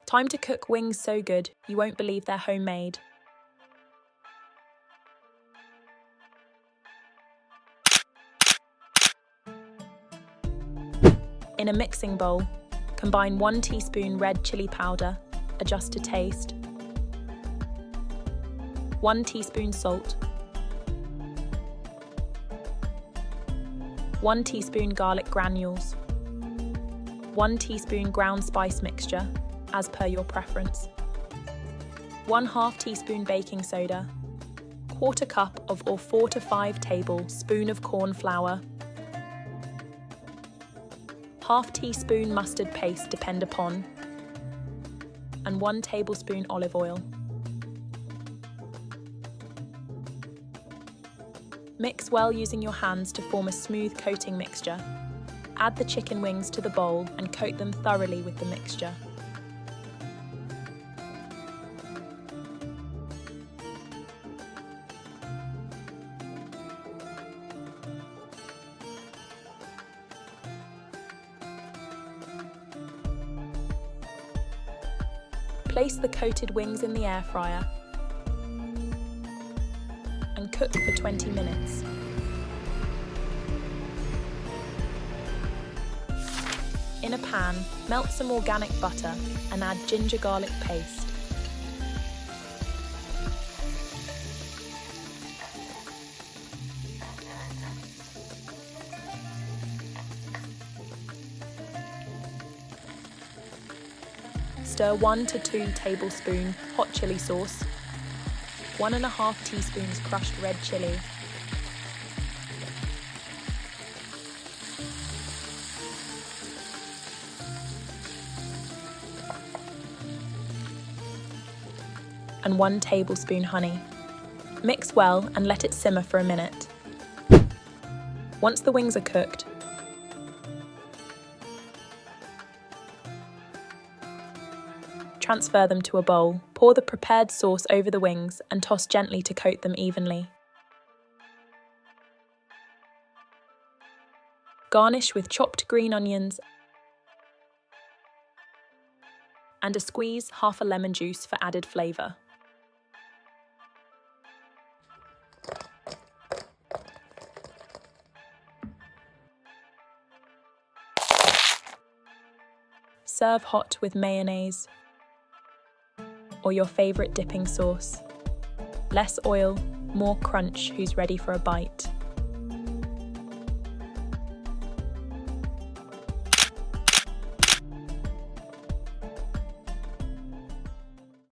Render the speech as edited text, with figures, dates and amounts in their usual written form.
Time to cook wings so good you won't believe they're homemade. In a mixing bowl, combine 1 teaspoon red chili powder, adjust to taste, 1 teaspoon salt, 1 teaspoon garlic granules, 1 teaspoon ground spice mixture, as per your preference, 1/2 teaspoon baking soda, 1/4 cup of or 4 to 5 tablespoons of corn flour, 1/2 teaspoon mustard paste depend upon, and 1 tablespoon olive oil. Mix well using your hands to form a smooth coating mixture. Add the chicken wings to the bowl and coat them thoroughly with the mixture. Place the coated wings in the air fryer and cook for 20 minutes. In a pan, melt some organic butter and add ginger garlic paste. Stir 1 to 2 tablespoons hot chili sauce, 1½ teaspoons crushed red chili, and 1 tablespoon honey. Mix well and let it simmer for a minute. Once the wings are cooked, transfer them to a bowl, pour the prepared sauce over the wings and toss gently to coat them evenly. Garnish with chopped green onions and a squeeze half a lemon juice for added flavour. Serve hot with mayonnaise or your favourite dipping sauce. Less oil, more crunch, who's ready for a bite.